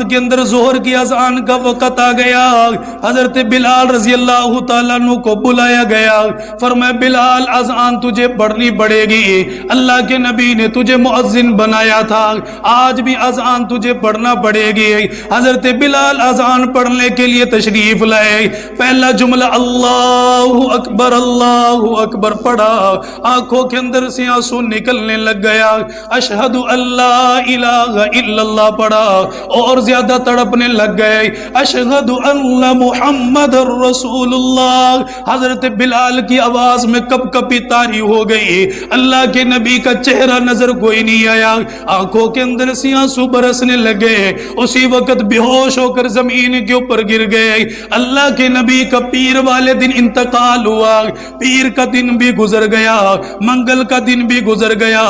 کے اندر ظہر کی اذان کا وقت آ گیا. حضرت بلال رضی اللہ تعالیٰ عنہ کو بلایا گیا. فرمایا بلال اذان تجھے پڑھنی پڑے گی، اللہ کے نبی نے تجھے مؤذن بنایا تھا، آج بھی اذان تجھے پڑھنا پڑے گی. حضرت بلال اذان پڑھنے کے لیے تشریف لائے. پہلا جملہ اللہ اکبر پڑھا. آنکھوں کے اندر سے آنسو نکلنے لگ گیا. اشہد اللہ الہ الا اللہ پڑھا اور زیادہ تڑپنے لگ گئے. اشہد ان محمد رسول اللہ. حضرت بلال کی آواز میں کپ کپی طاری ہو گئی. اللہ کے نبی کا چہرہ نظر کوئی نہیں آیا. آنکھوں کے اندر سے آنسو برسنے لگے. اسی وقت بے ہوش ہو کر زمین کے اوپر گر گئے. اللہ کے نبی کا پیر والے دن انتقال ہوا. پیر کا دن بھی گزر گیا، منگل کا دن بھی گزر گیا.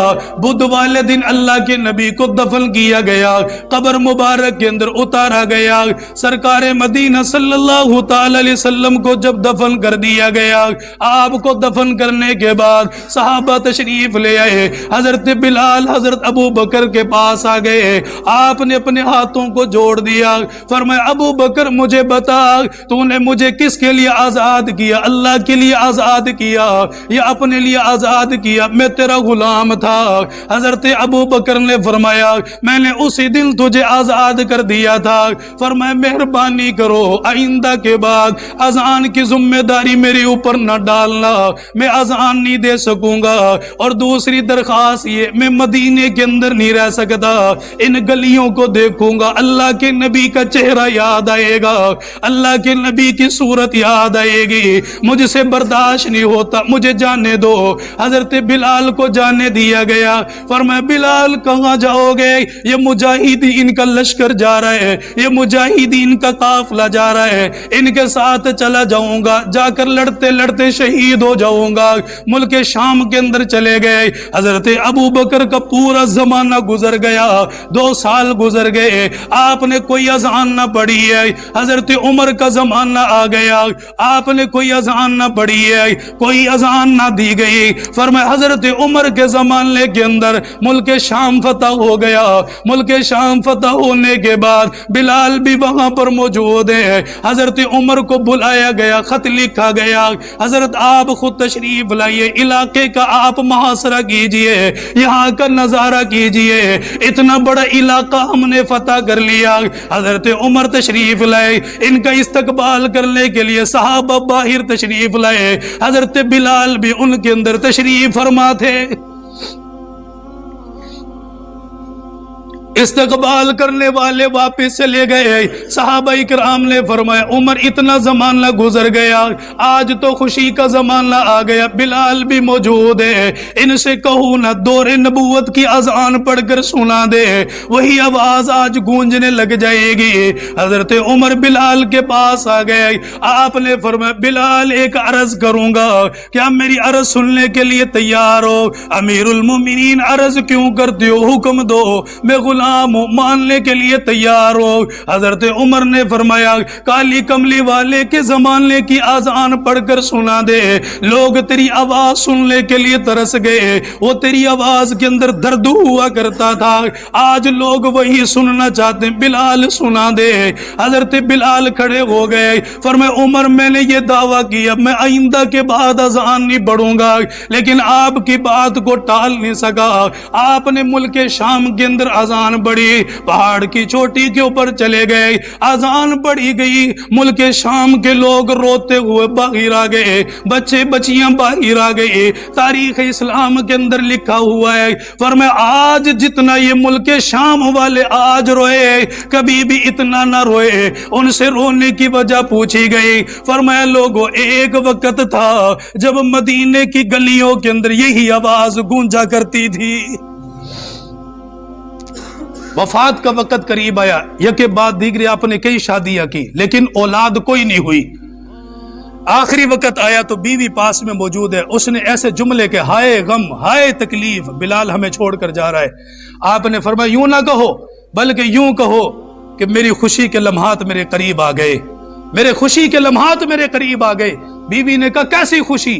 بدھ والے دن اللہ کے نبی کو دفن کیا گیا، قبر مبارک کے اندر اتارا گیا. سرکار مدینہ صلی اللہ تعالی علیہ وسلم کو جب دفن کر دیا گیا، آپ کو دفن کرنے کے بعد صحابہ تشریف لے آئے. حضرت بلال حضرت ابو بکر کے پاس آ گئے. آپ نے اپنے ہاتھوں کو جوڑ دیا. فرمایا ابو بکر مجھے بتا، تو نے مجھے کس کے لیے آزاد کیا؟ اللہ کے لیے آزاد کیا یا اپنے لیے آزاد کیا؟ میں تیرا غلام تھا. حضرت ابو بکر نے فرمایا میں نے اسی دن تجھے آزاد کر دیا تھا. فرمایا مہربانی کرو آئندہ کے بعد اذان کی ذمہ داری میرے اوپر نہ ڈالنا، میں اذان نہیں دے سکوں گا. اور دوسری درخواست یہ، میں مدینے کے اندر نہیں رہ سکتا، ان گلیوں کو دیکھوں گا، اللہ کے نبی کا چہرہ یاد آئے گا، اللہ کے نبی کی صورت یاد آئے گی، مجھ سے برداشت نہیں ہوتا، مجھے جانے دو. حضرت بلال کو جانے دیا گیا. فرمایا بلال کہاں جاؤ گے؟ یہ مجاہدین کا لشکر جا رہا ہے، یہ مجاہدین کا قافلہ جا رہا ہے، ان کے ساتھ چلا جاؤں گا، جا کر لڑتے لڑتے شہید ہو جاؤں گا. ملک شام کے اندر چلے گئے. حضرت ابو بکر کا پورا زمانہ گزر گیا، 2 سال گزر گئے، آپ نے کوئی اذان نہ پڑھی ہے. حضرت عمر کا زمانہ آ گیا، آپ نے کوئی اذان نہ پڑھی ہے، کوئی اذان نہ دی گئی. فرمایا حضرت عمر کے زمانے کے اندر ملک شام فتح ہو گیا. ملک شام فتح ہونے کے بعد بلال بھی وہاں پر موجود ہے. حضرت عمر کو بلایا گیا، خط لکھا گیا، حضرت آپ خود تشریف لائیے، علاقے کا آپ محاصرہ کیجئے، یہاں کا نظارہ کیجئے، اتنا بڑا علاقہ ہم نے فتح کر لیا. حضرت عمر تشریف لائے، ان کا استقبال کرنے کے لیے صحابہ باہر تشریف لائے. حضرت بلال بھی ان کے اندر تشریف فرما تھے. استقبال کرنے والے واپس چلے گئے. صحابہ اکرام نے فرمایا عمر اتنا زمانہ گزر گیا، آج تو خوشی کا زمانہ آ گیا، بلال بھی موجود ہے، ان سے کہو نہ دور نبوت کی اذان پڑھ کر سنا دے، وہی آواز آج گونجنے لگ جائے گی. حضرت عمر بلال کے پاس آ گئے. آپ نے فرمایا بلال ایک عرض کروں گا، کیا میری عرض سننے کے لیے تیار ہو؟ امیر المومنین عرض کیوں کرتے ہو، حکم دو، میں غلام ماننے کے لیے تیار ہو. حضرت عمر نے فرمایا کالی کملی والے کے زمانے کی اذان پڑھ کر سنا دے، لوگ تیری آواز سننے کے لیے ترس گئے، وہ تیری آواز کے اندر درد ہوا کرتا تھا، آج لوگ وہی سننا چاہتے ہیں، بلال سنا دے. حضرت بلال کھڑے ہو گئے. فرمایا عمر میں نے یہ دعویٰ کیا میں آئندہ کے بعد اذان نہیں پڑھوں گا، لیکن آپ کی بات کو ٹال نہیں سکا. آپ نے ملک شام کے اندر اذان پڑھی، پہاڑ کی چوٹی کے اوپر چلے گئے، اذان پڑھی گئی. ملک شام کے لوگ روتے ہوئے باہر آ گئے، بچے بچیاں باہر آ گئے. تاریخ اسلام کے اندر لکھا ہوا ہے، فرمایا آج جتنا یہ ملک شام والے آج روئے، کبھی بھی اتنا نہ روئے. ان سے رونے کی وجہ پوچھی گئی. فرمایا لوگوں ایک وقت تھا جب مدینے کی گلیوں کے اندر یہی آواز گونجا کرتی تھی. وفات کا وقت قریب آیا، یکے بعد دیگرے آپ نے کئی شادیاں کی، لیکن اولاد کوئی نہیں ہوئی. آخری وقت آیا تو بیوی پاس میں موجود ہے. اس نے ایسے جملے کہ ہائے غم ہائے تکلیف، بلال ہمیں چھوڑ کر جا رہا ہے. آپ نے فرمایا یوں نہ کہو، بلکہ یوں کہو کہ میری خوشی کے لمحات میرے قریب آ گئے، میرے خوشی کے لمحات میرے قریب آ گئے. بیوی نے کہا کیسی خوشی؟